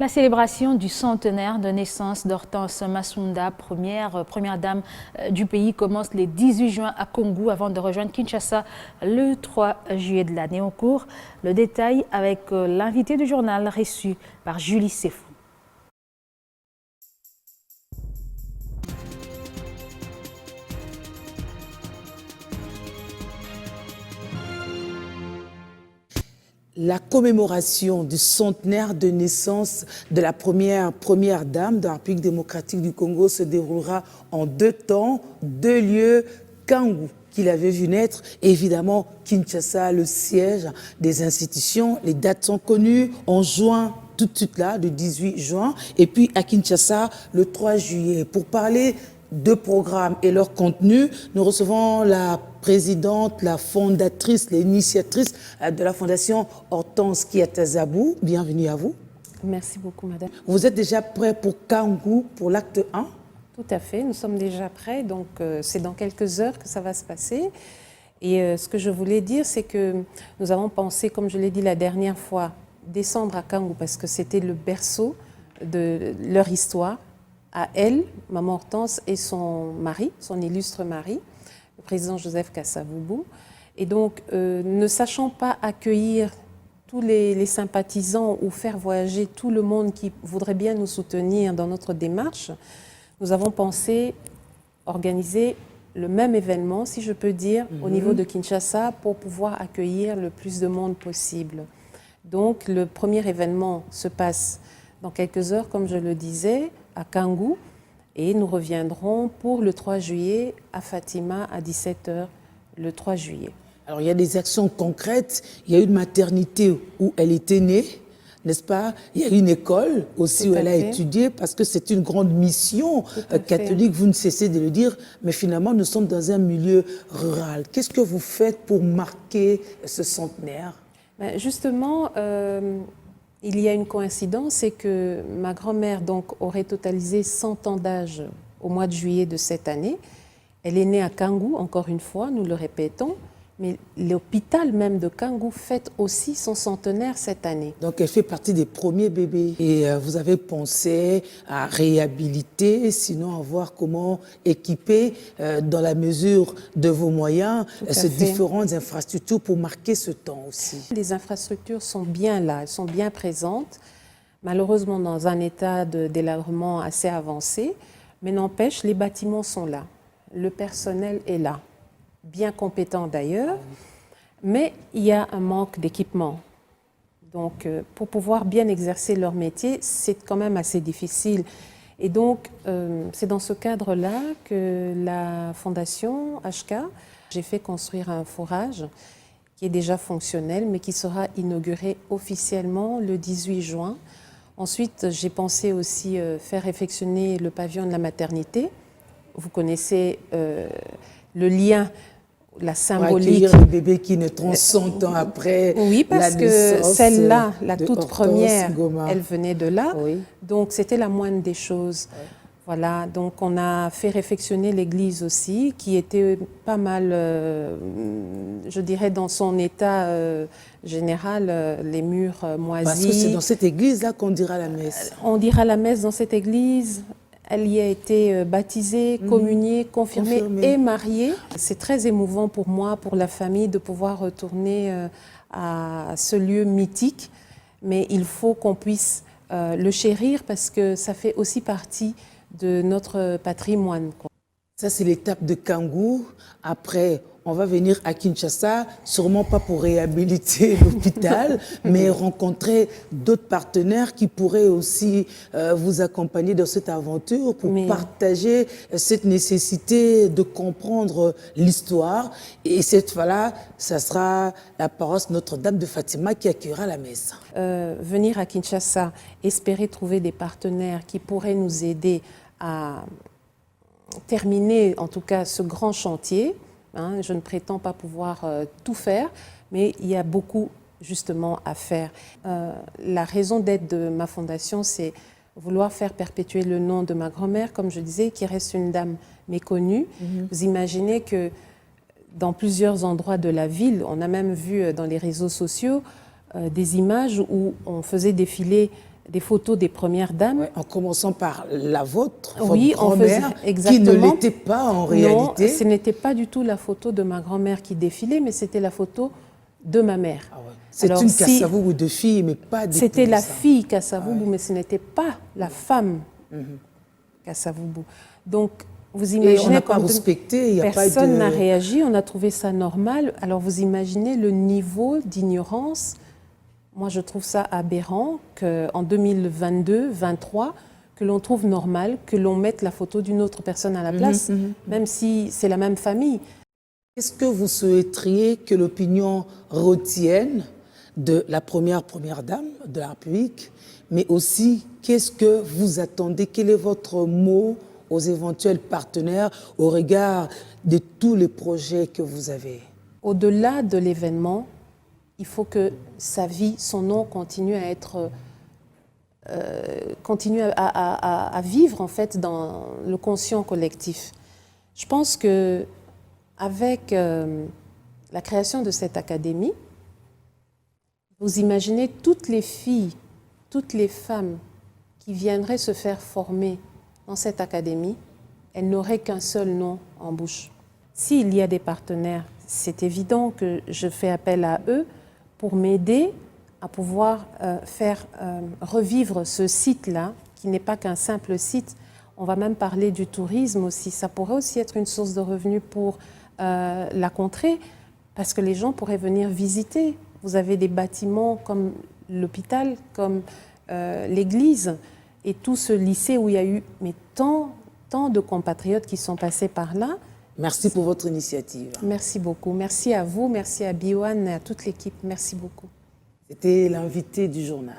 La célébration du centenaire de naissance d'Hortense Massounda, première dame du pays, commence le 18 juin à Kongou avant de rejoindre Kinshasa le 3 juillet de l'année en cours. Le détail avec l'invité du journal reçu par Julie Sefou. La commémoration du centenaire de naissance de la première dame de la République démocratique du Congo se déroulera en 2 temps, 2 lieux, Kangou, qu'il avait vu naître, et évidemment Kinshasa, le siège des institutions. Les dates sont connues, en juin, tout de suite là, le 18 juin, et puis à Kinshasa, le 3 juillet. Pour parler de programmes et leur contenu, nous recevons la présidente, la fondatrice, l'initiatrice de la fondation Hortense Kiatazabou. Bienvenue à vous. Merci beaucoup, madame. Vous êtes déjà prêt pour Kangou, pour l'acte 1? Tout à fait, nous sommes déjà prêts, donc c'est dans quelques heures que ça va se passer. Et ce que je voulais dire, c'est que nous avons pensé, comme je l'ai dit la dernière fois, descendre à Kangou parce que c'était le berceau de leur histoire. À elle, maman Hortense, et son mari, son illustre mari, le président Joseph Kasavubu. Et donc, ne sachant pas accueillir tous les sympathisants ou faire voyager tout le monde qui voudrait bien nous soutenir dans notre démarche, nous avons pensé organiser le même événement, si je peux dire, au niveau de Kinshasa pour pouvoir accueillir le plus de monde possible. Donc, le premier événement se passe dans quelques heures, comme je le disais, à Kangou, et nous reviendrons pour le 3 juillet à Fatima à 17 h le 3 juillet. Alors il y a des actions concrètes, il y a une maternité où elle était née, n'est-ce pas? Il y a une école aussi où elle a étudié, parce que c'est une grande mission catholique, vous ne cessez de le dire, mais finalement nous sommes dans un milieu rural. Qu'est-ce que vous faites pour marquer ce centenaire? Ben justement, il y a une coïncidence, c'est que ma grand-mère donc aurait totalisé 100 ans d'âge au mois de juillet de cette année. Elle est née à Kangou, encore une fois, nous le répétons, mais l'hôpital même de Kangou fête aussi son centenaire cette année. Donc elle fait partie des premiers bébés. Et vous avez pensé à réhabiliter, sinon à voir comment équiper, dans la mesure de vos moyens, ces différentes infrastructures pour marquer ce temps aussi. Les infrastructures sont bien là, elles sont bien présentes, malheureusement dans un état de délabrement assez avancé, mais n'empêche, les bâtiments sont là, le personnel est là. Bien compétents d'ailleurs, mais il y a un manque d'équipement. Donc, pour pouvoir bien exercer leur métier, c'est quand même assez difficile. Et donc, c'est dans ce cadre-là que la fondation HK, j'ai fait construire un forage qui est déjà fonctionnel, mais qui sera inauguré officiellement le 18 juin. Ensuite, j'ai pensé aussi faire réfectionner le pavillon de la maternité. Vous connaissez le lien, la symbolique. Pour accueillir les bébés qui naîtront 100 ans après. Oui, parce que celle-là, la toute Hortense première, Ngoma, elle venait de là. Oui. Donc, c'était la moindre des choses. Oui. Voilà, donc on a fait réfectionner l'église aussi, qui était pas mal, je dirais, dans son état général, les murs moisis. Parce que c'est dans cette église-là qu'on dira la messe. On dira la messe dans cette église. Elle y a été baptisée, communiée, confirmée et mariée. C'est très émouvant pour moi, pour la famille, de pouvoir retourner à ce lieu mythique. Mais il faut qu'on puisse le chérir parce que ça fait aussi partie de notre patrimoine, quoi. Ça, c'est l'étape de Kangou. Après, on va venir à Kinshasa, sûrement pas pour réhabiliter l'hôpital, mais rencontrer d'autres partenaires qui pourraient aussi vous accompagner dans cette aventure pour partager cette nécessité de comprendre l'histoire. Et cette fois-là, ça sera la paroisse Notre-Dame de Fatima qui accueillera la messe. Venir à Kinshasa, espérer trouver des partenaires qui pourraient nous aider à terminer, en tout cas, ce grand chantier. Hein, je ne prétends pas pouvoir tout faire, mais il y a beaucoup justement à faire. La raison d'être de ma fondation, c'est vouloir faire perpétuer le nom de ma grand-mère, comme je disais, qui reste une dame méconnue. Vous imaginez que dans plusieurs endroits de la ville, on a même vu dans les réseaux sociaux des images où on faisait défiler des photos des premières dames. Ouais, en commençant par la vôtre, Oui, votre on faisait grand-mère, qui exactement. ne l'était pas en réalité. Non, ce n'était pas du tout la photo de ma grand-mère qui défilait, mais c'était la photo de ma mère. Ah ouais. C'est Alors, une si- Kassavoubou de fille, mais pas d'épouse. C'était la ça. fille Kassavoubou, mais ce n'était pas la femme Kassavoubou. Donc, vous Et imaginez... on n'a pas quand respecté, il n'y a pas de... personne n'a réagi, on a trouvé ça normal. Alors, vous imaginez le niveau d'ignorance. Moi, je trouve ça aberrant qu'en 2022-23, que l'on trouve normal que l'on mette la photo d'une autre personne à la place, même si c'est la même famille. Est-ce que vous souhaiteriez que l'opinion retienne de la première dame de la République, mais aussi qu'est-ce que vous attendez, quel est votre mot aux éventuels partenaires au regard de tous les projets que vous avez? Au-delà de l'événement, il faut que sa vie, son nom continue à être, continue à vivre en fait dans le conscient collectif. Je pense que avec la création de cette académie, vous imaginez toutes les filles, toutes les femmes qui viendraient se faire former dans cette académie, elles n'auraient qu'un seul nom en bouche. S'il y a des partenaires, c'est évident que je fais appel à eux pour m'aider à pouvoir faire revivre ce site-là, qui n'est pas qu'un simple site. On va même parler du tourisme aussi. Ça pourrait aussi être une source de revenus pour la contrée, parce que les gens pourraient venir visiter. Vous avez des bâtiments comme l'hôpital, comme l'église, et tout ce lycée où il y a eu tant de compatriotes qui sont passés par là. Merci pour votre initiative. Merci beaucoup. Merci à vous, merci à Biwan et à toute l'équipe. Merci beaucoup. C'était l'invité du journal.